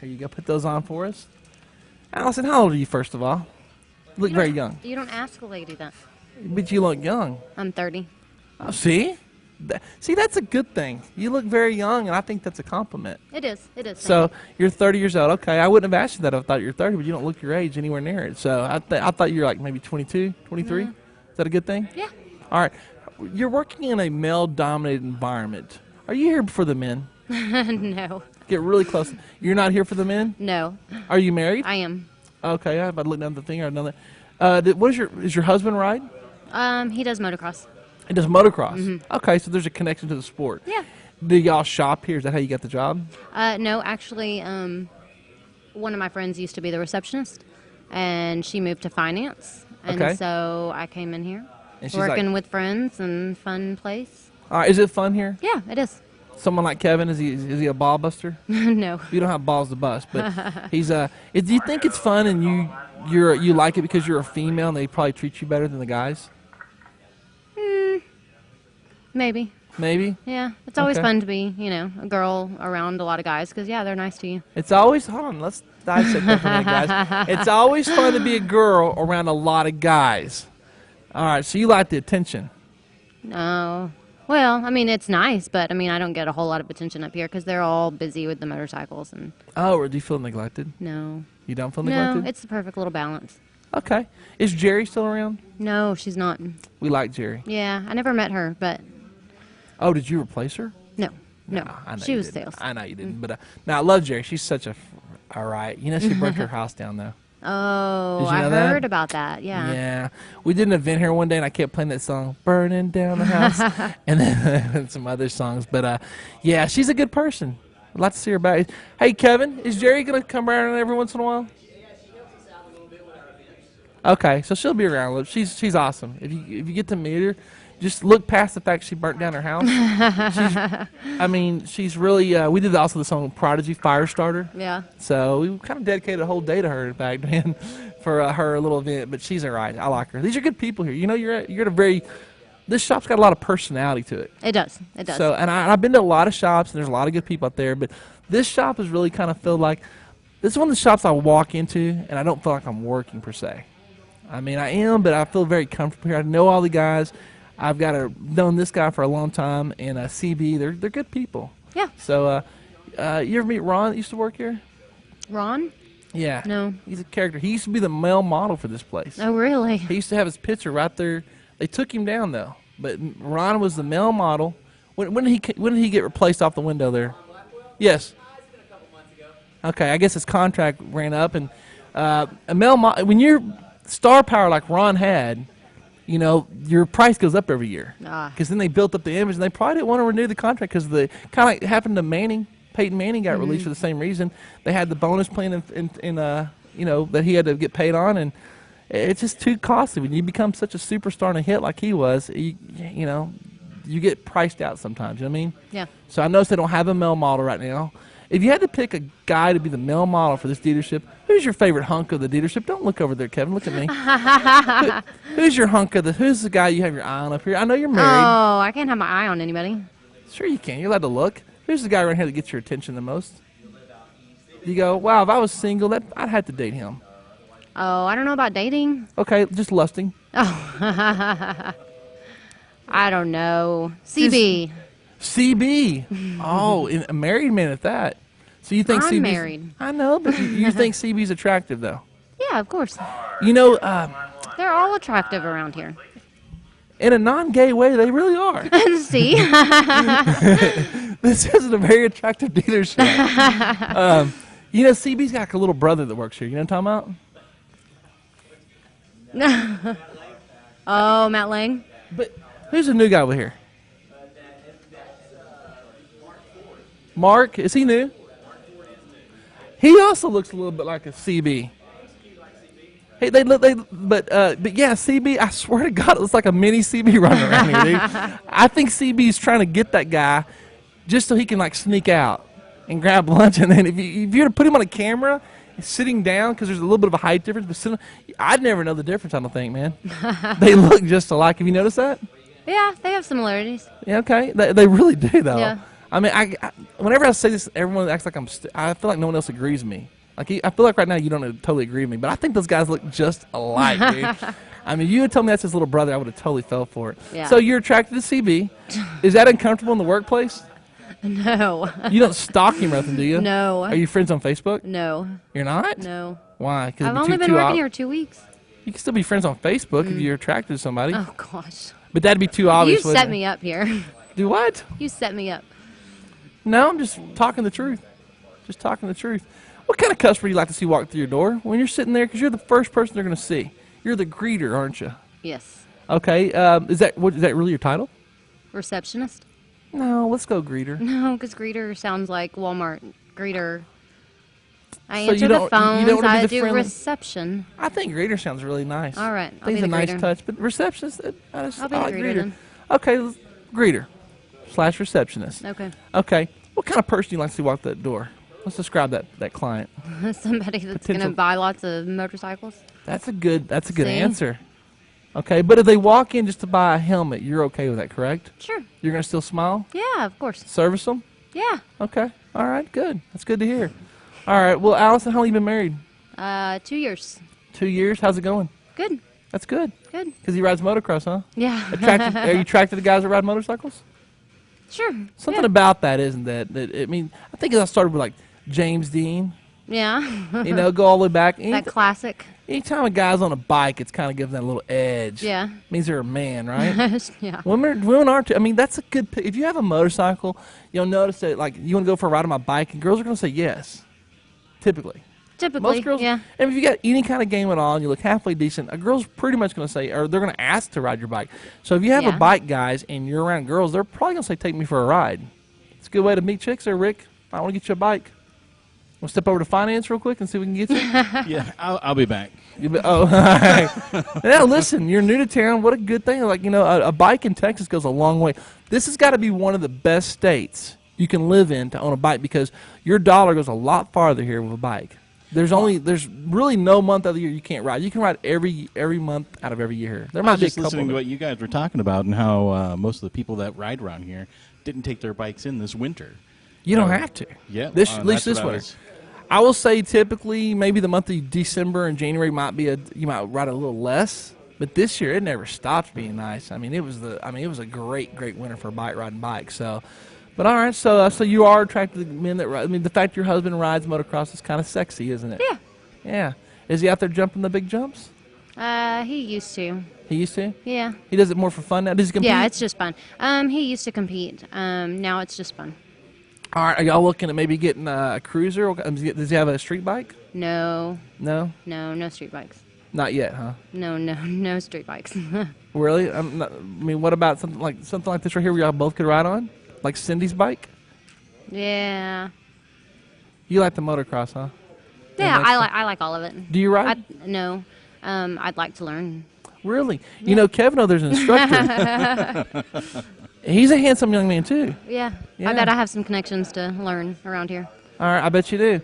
Here you go. Put those on for us. Allison, how old are you, first of all? You look very young. You don't ask a lady that. But you look young. I'm 30. Oh, see? See, that's a good thing. You look very young, and I think that's a compliment. It is. It is. So you're 30 years old. Okay, I wouldn't have asked you that if I thought you were 30, but you don't look your age anywhere near it. So I thought you were like maybe 22, 23. Is that a good thing? Yeah. All right. You're working in a male-dominated environment. Are you here for the men? No. Get really close. You're not here for the men? No. Are you married? I am. Okay, I about to look down the thing or another. Is your husband ride? He does motocross. He does motocross. Okay, so there's a connection to the sport. Yeah. Do y'all shop here? Is that how you got the job? No, actually, one of my friends used to be the receptionist, and she moved to finance, and so I came in here, working with friends and fun place. All right, is it fun here? Yeah, it is. Someone like Kevin, is he a ball buster? No. You don't have balls to bust, but he's do you think it's fun and you like it because you're a female and they probably treat you better than the guys? Maybe. Maybe? Yeah. It's always fun to be, a girl around a lot of guys because, yeah, they're nice to you. It's always, hold on, let's dissect that for a minute, guys. It's always fun to be a girl around a lot of guys. All right, so you like the attention. No. Well, I mean, it's nice, but, I don't get a whole lot of attention up here because they're all busy with the motorcycles. And Oh, or do you feel neglected? No. You don't feel neglected? No, it's the perfect little balance. Okay. Is Jerry still around? No, she's not. We like Jerry. Yeah, I never met her, but... Oh, did you replace her? No. I know She you was didn't. sales. I know you didn't, but no, I love Jerry. She's such a all right. She burnt her house down though. Oh, Did you know I that? heard about that. Yeah. Yeah, we did an event here one day, and I kept playing that song, "Burning Down the House," and then some other songs. But yeah, she's a good person. I'd like to see her back. Hey, Kevin, is Jerry gonna come around every once in a while? Okay, so she'll be around. She's awesome. If you get to meet her, just look past the fact she burnt down her house. She's really. We did also the song "Prodigy" Firestarter. Yeah. So we kind of dedicated a whole day to her, in fact, man, for her little event. But she's all right. I like her. These are good people here. You're at a very. This shop's got a lot of personality to it. It does. It does. So, and I've been to a lot of shops, and there's a lot of good people out there. But this shop has really kind of felt like this is one of the shops I walk into, and I don't feel like I'm working per se. I am, but I feel very comfortable here. I know all the guys. I've known this guy for a long time, and CB, they're good people. Yeah. So, you ever meet Ron that used to work here? Ron? Yeah. No. He's a character. He used to be the male model for this place. Oh, really? He used to have his picture right there. They took him down though, but Ron was the male model. When did he get replaced off the window there? Yes. It's been a couple months ago. Okay, I guess his contract ran up, and a male when you're star power like Ron had, your price goes up every year. Because then they built up the image, and they probably didn't want to renew the contract because the kind of like happened to Manning. Peyton Manning got released for the same reason. They had the bonus plan in that he had to get paid on, and it's just too costly. When you become such a superstar and a hit like he was, you get priced out sometimes. You know what I mean? Yeah. So I noticed they don't have a male model right now. If you had to pick a guy to be the male model for this dealership, who's your favorite hunk of the dealership? Don't look over there, Kevin. Look at me. Who's your hunk of who's the guy you have your eye on up here? I know you're married. Oh, I can't have my eye on anybody. Sure you can. You're allowed to look. Who's the guy right here that gets your attention the most? You go, wow, if I was single, I'd have to date him. Oh, I don't know about dating. Okay, just lusting. Oh. I don't know. CB. CB. Oh, a married man at that. So you think I'm CB's married. I know, but you think CB's attractive though. Yeah, of course. They're all attractive around here. In a non-gay way, they really are. See? This isn't a very attractive dealership. CB's got like a little brother that works here. You know what I'm talking about? Oh, Matt Lang? But who's the new guy over here? Mark, is he new? He also looks a little bit like a CB. Hey, but yeah, CB. I swear to God, it looks like a mini CB running around here, dude. I think CB's trying to get that guy just so he can like sneak out and grab lunch, and then if you were to put him on a camera, sitting down because there's a little bit of a height difference, but I'd never know the difference. I don't think, man. They look just alike. Have you noticed that? Yeah, they have similarities. Yeah, okay. They really do, though. Yeah. I mean, whenever I say this, everyone acts like I feel like no one else agrees with me. Like I feel like right now you don't totally agree with me, but I think those guys look just alike, dude. I mean, you had told me that's his little brother, I would have totally fell for it. Yeah. So you're attracted to CB. Is that uncomfortable in the workplace? No. You don't stalk him or nothing, do you? No. Are you friends on Facebook? No. You're not? No. Why? 'Cause I've only been working here 2 weeks. You can still be friends on Facebook if you're attracted to somebody. Oh, gosh. But that'd be too obvious. You set me up here. Do what? You set me up. No, I'm just talking the truth. Just talking the truth. What kind of customer do you like to see walk through your door when you're sitting there? Because you're the first person they're going to see. You're the greeter, aren't you? Yes. Okay. Is that really your title? Receptionist? No, let's go greeter. No, because greeter sounds like Walmart. Greeter. I So answer the phones. I do reception. I think greeter sounds really nice. All right. I think it's a nice touch. But receptionist, I I'll be the like greeter then. Okay, greeter / receptionist. Okay. Okay. What kind of person do you like to see walk that door? Let's describe that client. Somebody that's going to buy lots of motorcycles. That's a good answer. Okay, but if they walk in just to buy a helmet, you're okay with that, correct? Sure. You're going to still smile? Yeah, of course. Service them? Yeah. Okay. All right, good. That's good to hear. All right, well, Allison, how long have you been married? 2 years. 2 years? How's it going? Good. That's good. Good. Because he rides motocross, huh? Yeah. Are you attracted to guys that ride motorcycles? Sure. Something about that, isn't that? I mean, I think I started with, like, James Dean. Yeah. Go all the way back. That classic. Anytime a guy's on a bike, it's kind of giving that little edge. Yeah. Means they're a man, right? Yeah. Women are too. I mean, that's a good. If you have a motorcycle, you'll notice that, like, you want to go for a ride on my bike, and girls are going to say yes. Typically. Most girls. Yeah. And if you got any kind of game at all, and you look halfway decent, a girl's pretty much going to say, or they're going to ask to ride your bike. So if you have a bike, guys, and you're around girls, they're probably going to say, "Take me for a ride." It's a good way to meet chicks, there, Rick. I want to get you a bike. We'll step over to finance real quick and see if we can get you. Yeah, I'll be back. All right. Now, listen, you're new to town. What a good thing. Like, a bike in Texas goes a long way. This has got to be one of the best states you can live in to own a bike because your dollar goes a lot farther here with a bike. There's really no month of the year you can't ride. You can ride every month out of every year. There might be a couple. Listening to what you guys were talking about and how most of the people that ride around here didn't take their bikes in this winter. You don't have to. Yeah. At least this winter. I will say typically maybe the month of December and January you might ride a little less, but this year it never stopped being nice. I mean, it was a great winter for riding bikes. So, but all right, so you are attracted to men that ride. I mean, the fact your husband rides motocross is kind of sexy, isn't it? Yeah. Yeah. Is he out there jumping the big jumps? He used to. He used to? Yeah. He does it more for fun now. Does he compete? Yeah, it's just fun. He used to compete. Now it's just fun. All right, are y'all looking at maybe getting a cruiser? Does he have a street bike? No. No? No street bikes. Not yet, huh? No street bikes. Really? What about something like this right here where y'all both could ride on? Like Cindy's bike? Yeah. You like the motocross, huh? Yeah, I like all of it. Do you ride? No. I'd like to learn. Really? Yeah. Kevin, there's an instructor. He's a handsome young man, too. Yeah. I bet I have some connections to learn around here. All right, I bet you do.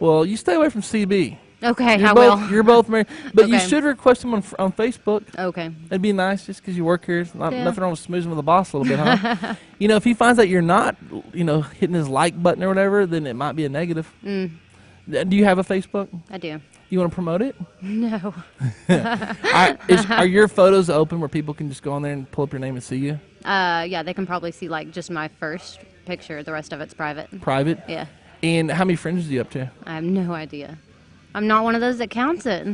Well, you stay away from CB. Okay, I will. You're both married. But Okay. you should request him on Facebook. Okay. That'd be nice just because you work here. Nothing wrong with smoozing with the boss a little bit, huh? If he finds out you're not, hitting his like button or whatever, then it might be a negative. Do you have a Facebook? I do. You want to promote it? No. Are your photos open where people can just go on there and pull up your name and see you? Yeah, they can probably see just my first picture. The rest of it's private. Private? Yeah. And how many friends are you up to? I have no idea. I'm not one of those that counts it.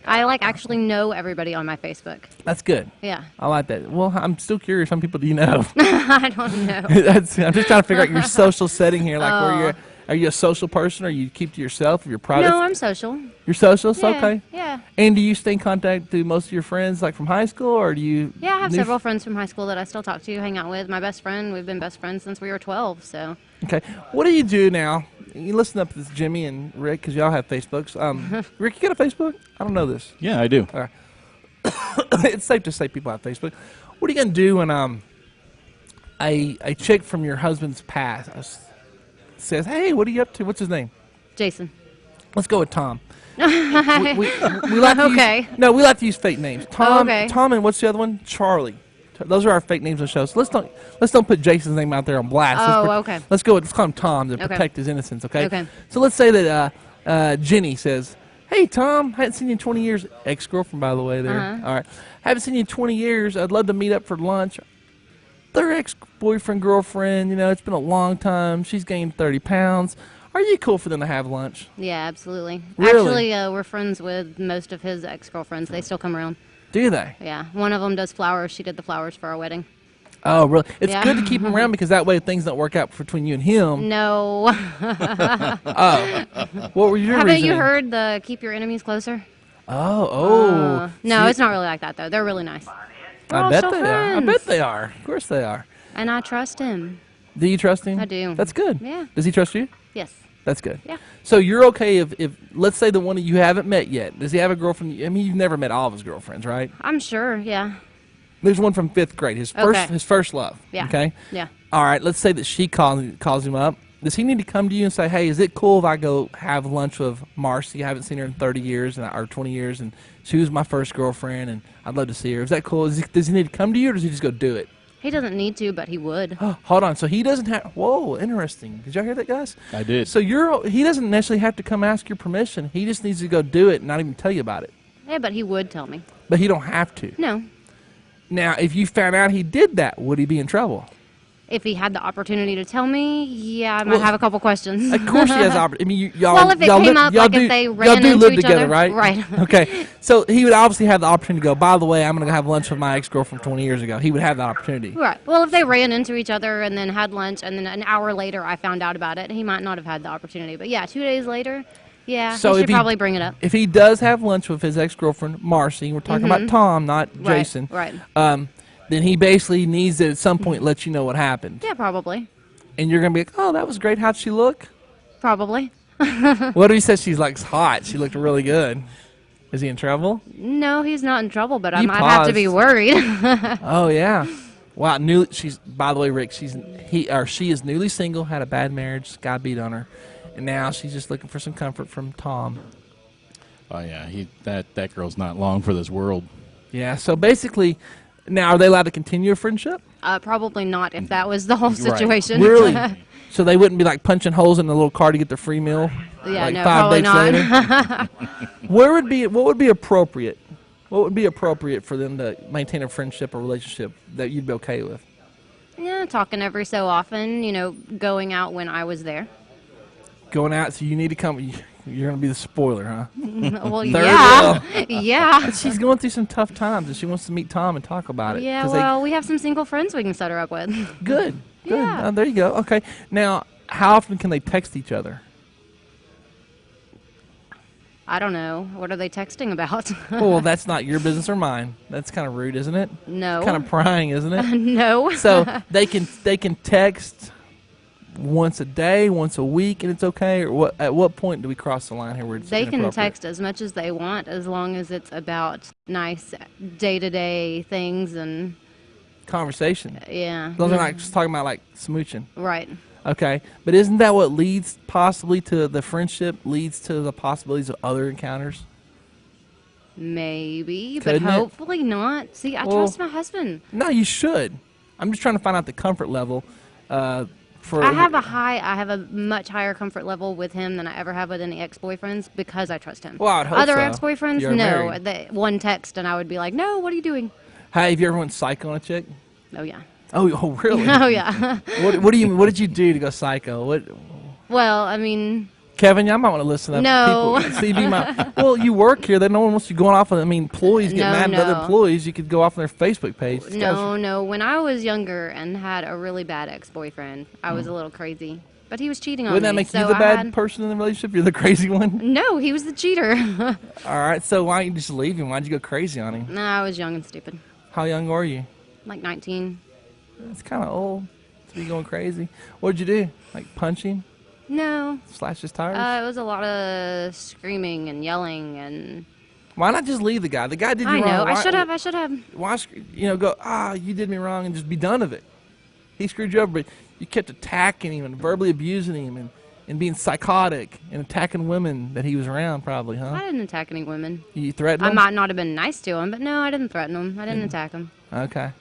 I actually know everybody on my Facebook. That's good. Yeah. I like that. Well, I'm still curious. How many people do you know? I don't know. I'm just trying to figure out your social setting here. Are you a social person, or you keep to yourself? Or you're private? No, I'm social. You're social? So, Yeah, okay. yeah. And do you stay in contact with most of your friends, like from high school, or do you? Yeah, I have several friends from high school that I still talk to, hang out with. My best friend, we've been best friends since we were 12, so. Okay. What do you do now? You listen up to this, Jimmy and Rick, because y'all have Facebooks. Rick, you got a Facebook? I don't know this. Yeah, I do. All right. It's safe to say people have Facebook. What are you going to do when a chick from your husband's past says, "Hey, what are you up to?" What's his name? Jason. Let's go with Tom. we like to Okay. we like to use fake names. Tom. Okay. Tom, and what's the other one? Charlie. Those are our fake names on the show. So let's don't put Jason's name out there on blast. Okay. Let's go. Let's call him Tom to protect his innocence. Okay. Okay. So let's say that Jenny says, "Hey Tom, haven't seen you in 20 years." Ex-girlfriend, by the way. There. All right. Haven't seen you in 20 years. I'd love to meet up for lunch. Their ex-boyfriend, girlfriend. It's been a long time. She's gained 30 pounds. Are you cool for them to have lunch? Yeah, absolutely. Really? Actually, we're friends with most of his ex-girlfriends. They still come around. Do they? Yeah. One of them does flowers. She did the flowers for our wedding. Oh, really? It's good to keep him around because that way things don't work out between you and him. No. Oh. What were your Haven't reasoning? you heard the keep your enemies closer? Oh. No, it's not really like that, though. They're really nice. I bet they are. I bet they are. Of course they are. And I trust him. Do you trust him? I do. That's good. Yeah. Does he trust you? Yes. That's good. Yeah. So you're okay if let's say the one that you haven't met yet. Does he have a girlfriend? I mean, you've never met all of his girlfriends, right? I'm sure, yeah. There's one from 5th grade, his first love. Yeah. Okay. Yeah. All right. Let's say that she calls him up. Does he need to come to you and say, "Hey, is it cool if I go have lunch with Marcy? I haven't seen her in 30 years or 20 years, and she was my first girlfriend, and I'd love to see her." Is that cool? Does he need to come to you, or does he just go do it? He doesn't need to, but he would. Hold on. So he doesn't have. Whoa, interesting. Did y'all hear that, guys? I did. So he doesn't necessarily have to come ask your permission. He just needs to go do it and not even tell you about it. Yeah, but he would tell me. But he don't have to. No. Now, if you found out he did that, would he be in trouble? If he had the opportunity to tell me, yeah, I might have a couple questions. Of course he has opportunity. I mean, y'all. Well, if it came up, like if they ran into live each together, other, right? right. Okay. So he would obviously have the opportunity to go, "By the way, I'm going to go have lunch with my ex-girlfriend 20 years ago." He would have that opportunity. Right. Well, if they ran into each other and then had lunch and then an hour later I found out about it, he might not have had the opportunity. But yeah, 2 days later, yeah, So he should probably bring it up. If he does have lunch with his ex-girlfriend, Marcy, we're talking about Tom, not Jason. Right. Then he basically needs to at some point let you know what happened. Yeah, probably. And you're going to be like, "Oh, that was great. How'd she look?" Probably. What if he says she's like hot? She looked really good. Is he in trouble? No, he's not in trouble, but I You might have to be paused. worried. Oh yeah. Wow. She's, by the way, Rick. She is newly single. Had a bad marriage. Guy beat on her, and now she's just looking for some comfort from Tom. Oh yeah, that girl's not long for this world. Yeah. So basically, now are they allowed to continue a friendship? Probably not if that was the whole situation. Really? So they wouldn't be like punching holes in the little car to get the free meal. Yeah, like no, 5 probably dates not. later? What would be appropriate? What would be appropriate for them to maintain a friendship or relationship that you'd be okay with? Yeah, talking every so often, going out when I was there. Going out, so you need to come. You're going to be the spoiler, huh? Well, Third yeah. wheel. Yeah. But she's going through some tough times, and she wants to meet Tom and talk about it. Yeah, 'cause well, we have some single friends we can set her up with. Good. Yeah. There you go. Okay. Now, how often can they text each other? I don't know. What are they texting about? Well, that's not your business or mine. That's kind of rude, isn't it? No. Kind of prying, isn't it? No. So they can text once a day, once a week, and it's okay? Or what? At what point do we cross the line here where it's They can inappropriate? text as much as they want as long as it's about nice day-to-day things and Conversation. yeah. Those are not just talking about like smooching. Right. Okay, but isn't that what leads possibly to the friendship, leads to the possibilities of other encounters? Maybe, Couldn't but it? hopefully not. See, I trust my husband. No, you should. I'm just trying to find out the comfort level. For I have a much higher comfort level with him than I ever have with any ex-boyfriends because I trust him. Well, I'd hope Other so. ex-boyfriends, You're no. married. One text and I would be like, no, what are you doing? Hey, have you ever went psycho on a chick? Oh, yeah. Oh, really? Oh, yeah. What did you do to go psycho? What? Well, I mean, Kevin, I might want to listen to No. people. CV well, you work here. Then no one wants you going off. Employees get mad at other No. employees. You could go off on their Facebook page. This guy's- no. When I was younger and had a really bad ex-boyfriend, I was a little crazy. But he was cheating on me. Wouldn't that make so you the I bad had- person in the relationship? You're the crazy one? No, he was the cheater. All right, so why don't you just leave him? Why'd you go crazy on him? No, I was young and stupid. How young are you? Like 19. It's kind of old to be going crazy. What'd you do? Like punch him? No. Slash his tires? It was a lot of screaming and yelling and... Why not just leave the guy? The guy did you I wrong. know. Why, I should have. Why, go, you did me wrong and just be done of it. He screwed you over, but you kept attacking him and verbally abusing him and being psychotic and attacking women that he was around probably, huh? I didn't attack any women. You threatened I him? might not have been nice to him, but no, I didn't threaten him. I didn't attack him. Okay.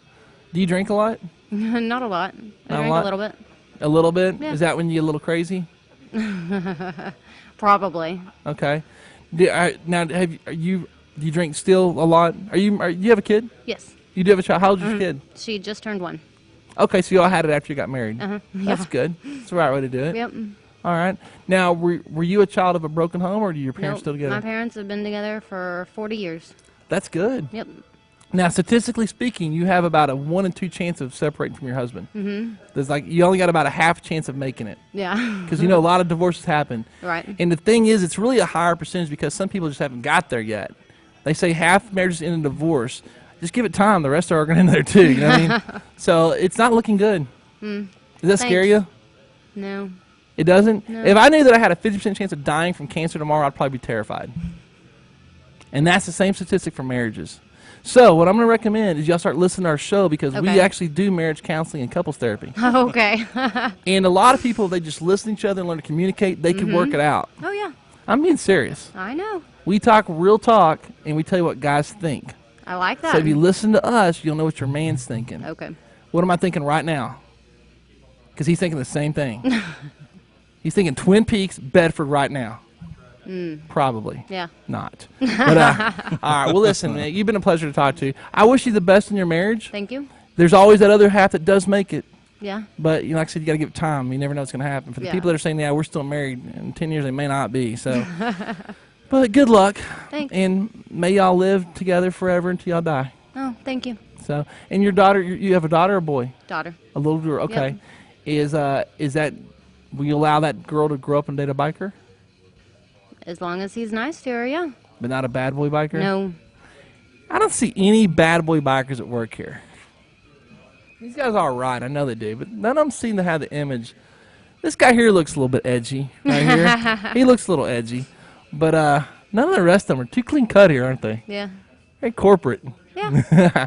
Do you drink a lot? Not a lot. I drink a little bit. A little bit? Yeah. Is that when you get a little crazy? Probably. Okay. Now, do you drink still a lot? Do you have a kid? Yes. You do have a child. How old is your kid? She just turned 1. Okay, so you all had it after you got married. Yeah. That's good. That's the right way to do it. Yep. All right. Now, were you a child of a broken home, or do your parents Nope. still together? My parents have been together for 40 years. That's good. Yep. Now, statistically speaking, you have about a 1 in 2 chance of separating from your husband. Mm-hmm. There's you only got about a half chance of making it. Yeah. Because a lot of divorces happen. Right. And the thing is, it's really a higher percentage because some people just haven't got there yet. They say half marriages end in divorce. Just give it time. The rest are going to end there too. You know what I mean? So it's not looking good. Does that scare you? No. It doesn't? No. If I knew that I had a 50% chance of dying from cancer tomorrow, I'd probably be terrified. And that's the same statistic for marriages. So what I'm going to recommend is y'all start listening to our show because we actually do marriage counseling and couples therapy. Okay. And a lot of people, they just listen to each other and learn to communicate. They can work it out. Oh, yeah. I'm being serious. I know. We talk real talk, and we tell you what guys think. I like that. So if you listen to us, you'll know what your man's thinking. Okay. What am I thinking right now? Because he's thinking the same thing. He's thinking Twin Peaks, Bedford right now. Probably. Yeah. Not. But, all right. Well, listen, man, you've been a pleasure to talk to. I wish you the best in your marriage. Thank you. There's always that other half that does make it. Yeah. But, like I said, you got to give it time. You never know what's going to happen. For the people that are saying, yeah, we're still married, in 10 years they may not be. So, but good luck. Thanks. And may y'all live together forever until y'all die. Oh, thank you. So, and your daughter, you have a daughter or a boy? Daughter. A little girl. Okay. Yep. Is that, will you allow that girl to grow up and date a biker? As long as he's nice to her, yeah. But not a bad boy biker? No. I don't see any bad boy bikers at work here. These guys are all right. I know they do. But none of them seem to have the image. This guy here looks a little bit edgy right here. He looks a little edgy. But none of the rest of them are too clean cut here, aren't they? Yeah. Very corporate. Yeah.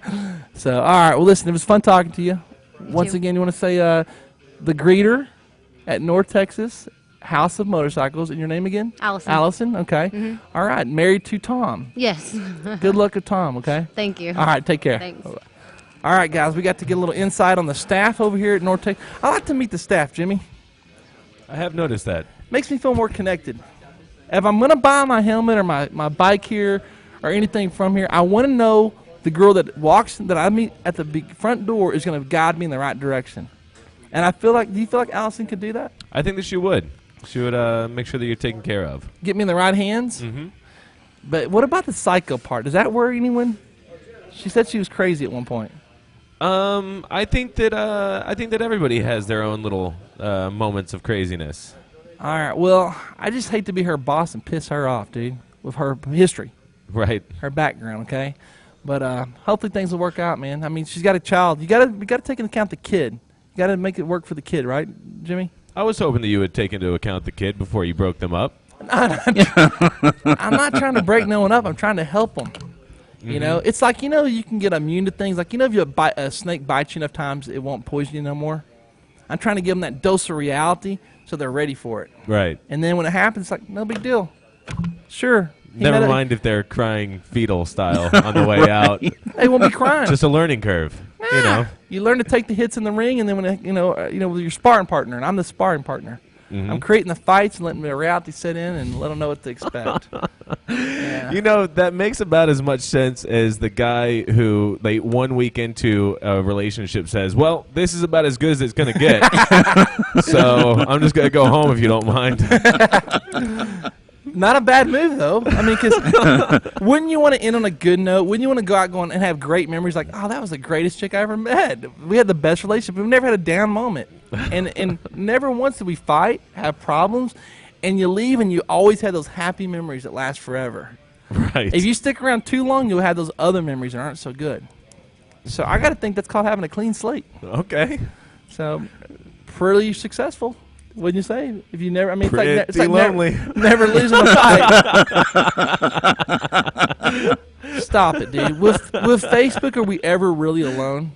So, all right. Well, listen, it was fun talking to you. Once again, you want to say the greeter at North Texas House of Motorcycles. And your name again? Allison. Allison, okay. All right. Married to Tom. Yes. Good luck with Tom, okay? Thank you. All right. Take care. Thanks. All right, guys. We got to get a little insight on the staff over here at North Texas. I like to meet the staff, Jimmy. I have noticed that. Makes me feel more connected. If I'm going to buy my helmet or my bike here or anything from here, I want to know the girl that I meet at the front door is going to guide me in the right direction. And I feel like, do you feel like Allison could do that? I think that she would. She would make sure that you're taken care of. Get me in the right hands? Mm-hmm. But what about the psycho part? Does that worry anyone? She said she was crazy at one point. I think that everybody has their own little moments of craziness. All right. Well, I just hate to be her boss and piss her off, dude, with her history. Right. Her background, okay? But hopefully things will work out, man. I mean, she's got a child. You got to take into account the kid. You got to make it work for the kid, right, Jimmy? I was hoping that you would take into account the kid before you broke them up. I'm not trying to break no one up. I'm trying to help them. You know, it's like, you can get immune to things. Like, if a snake bites you enough times, it won't poison you no more. I'm trying to give them that dose of reality so they're ready for it. Right. And then when it happens, it's like, no big deal. Sure. Never mind if they're crying fetal style on the way out. They won't be crying. Just a learning curve, You learn to take the hits in the ring, and then when with your sparring partner, and I'm the sparring partner. Mm-hmm. I'm creating the fights and letting the reality set in and let them know what to expect. Yeah. That makes about as much sense as the guy who, 1 week into a relationship, says, well, this is about as good as it's going to get. So I'm just going to go home if you don't mind. Not a bad move, though. I mean, because wouldn't you want to end on a good note? Wouldn't you want to go out and have great memories like, oh, that was the greatest chick I ever met. We had the best relationship. We've never had a down moment. And never once did we fight, have problems, and you leave and you always have those happy memories that last forever. Right. If you stick around too long, you'll have those other memories that aren't so good. So I got to think that's called having a clean slate. Okay. So pretty successful. Wouldn't you say? If you never, it's like lonely. Never losing a fight. Stop it, dude. With Facebook, are we ever really alone?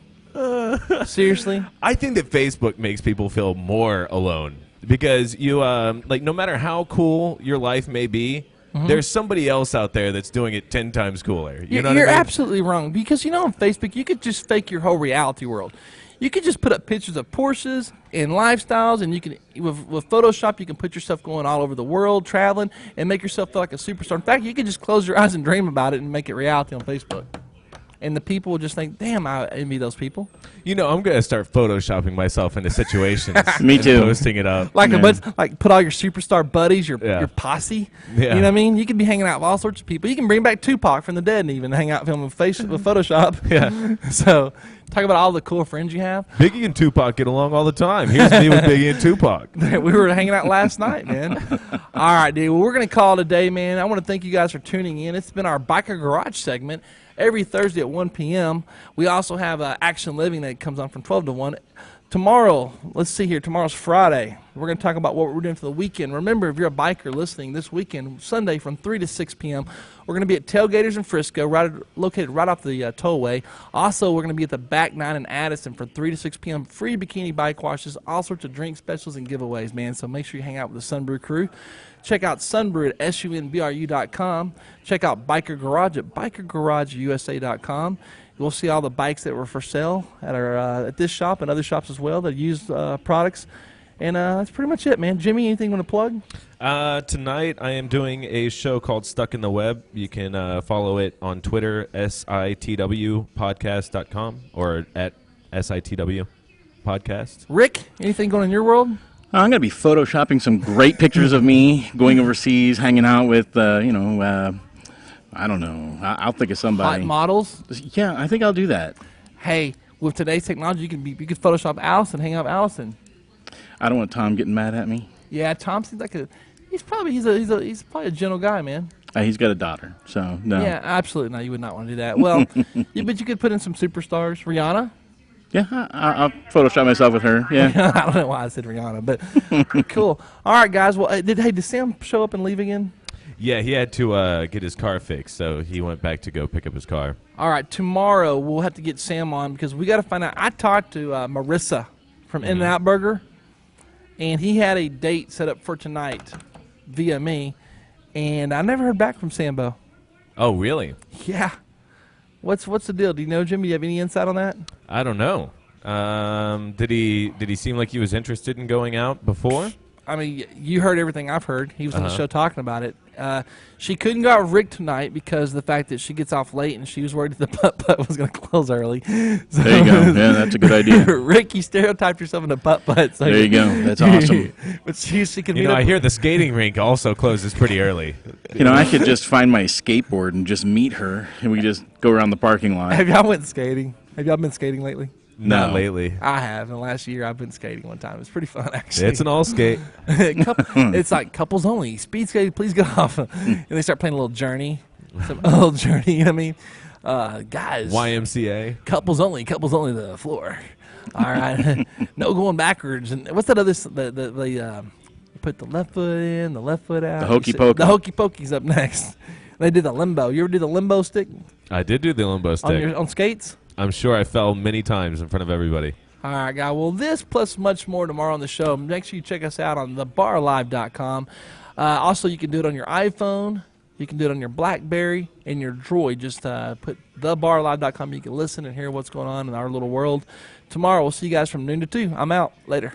Seriously? I think that Facebook makes people feel more alone because you, no matter how cool your life may be, there's somebody else out there that's doing it 10 times cooler. You know what I You're mean? absolutely wrong, because on Facebook you could just fake your whole reality world. You could just put up pictures of Porsches and lifestyles, and you can with Photoshop you can put yourself going all over the world, traveling, and make yourself feel like a superstar. In fact, you could just close your eyes and dream about it and make it reality on Facebook. And the people will just think, damn, I envy those people. I'm going to start photoshopping myself into situations. Me too. Posting it up. Like put all your superstar buddies, your posse. Yeah. You know what I mean? You could be hanging out with all sorts of people. You can bring back Tupac from the dead and even hang out with him with Photoshop. Yeah. So talk about all the cool friends you have. Biggie and Tupac get along all the time. Here's me with Biggie and Tupac. We were hanging out last night, man. All right, dude. Well, we're going to call it a day, man. I want to thank you guys for tuning in. It's been our Biker Garage segment every Thursday at 1 p.m. We also have Action Living that comes on from 12 to 1. Tomorrow, let's see here. Tomorrow's Friday. We're going to talk about what we're doing for the weekend. Remember, if you're a biker listening this weekend, Sunday from 3 to 6 p.m., we're going to be at Tailgaters in Frisco, located right off the tollway. Also, we're going to be at the Back 9 in Addison from 3 to 6 p.m. Free bikini bike washes, all sorts of drink specials and giveaways, man. So make sure you hang out with the Sunbrew crew. Check out Sunbrew at sunbrew.com. Check out Biker Garage at bikergarageusa.com. We'll see all the bikes that were for sale at this shop and other shops as well that use products. And that's pretty much it, man. Jimmy, anything you want to plug? Tonight I am doing a show called Stuck in the Web. You can follow it on Twitter, sitwpodcast.com, or at sitw podcast. Rick, anything going on in your world? I'm going to be photoshopping some great pictures of me going overseas, hanging out with, I don't know. I'll think of somebody. Hot models? Yeah, I think I'll do that. Hey, with today's technology, you could Photoshop Allison, hang out with Allison. I don't want Tom getting mad at me. Yeah, Tom seems like he's probably a gentle guy, man. He's got a daughter, so no. Yeah, absolutely. No, you would not want to do that. Well, but you could put in some superstars. Rihanna? Yeah, I'll Photoshop myself with her. Yeah. I don't know why I said Rihanna, but cool. All right, guys. Well, did Sam show up and leave again? Yeah, he had to get his car fixed, so he went back to go pick up his car. All right, tomorrow we'll have to get Sam on because we got to find out. I talked to Marissa from In-N-Out Burger, and he had a date set up for tonight via me, and I never heard back from Sambo. Oh, really? Yeah. What's the deal? Do you know, Jimmy? Do you have any insight on that? I don't know. Did he seem like he was interested in going out before? I mean, you heard everything I've heard. He was on the show talking about it. She couldn't go out with Rick tonight because of the fact that she gets off late and she was worried that the putt-putt was going to close early. So there you go. Yeah, that's a good idea. Rick, you stereotyped yourself in a putt-putt. So there you go. That's awesome. But she could I hear the skating rink also closes pretty early. I could just find my skateboard and just meet her, and we could just go around the parking lot. Have y'all went skating? Have y'all been skating lately? Not lately. I have. In the last year, I've been skating one time. It's pretty fun, actually. It's an all skate. It's like couples only. Speed skating, please get off. And they start playing a little Journey. Some old Journey, you know what I mean? Guys. YMCA. Couples only to the floor. All right. No going backwards. And what's that other, put the left foot in, the left foot out. The hokey pokey. The hokey pokey's up next. They did the limbo. You ever do the limbo stick? I did do the limbo stick. On skates? I'm sure I fell many times in front of everybody. All right, guys. Well, this plus much more tomorrow on the show. Make sure you check us out on thebarlive.com. Also, you can do it on your iPhone. You can do it on your BlackBerry and your Droid. Just put thebarlive.com. You can listen and hear what's going on in our little world. Tomorrow, we'll see you guys from noon to 2. I'm out. Later.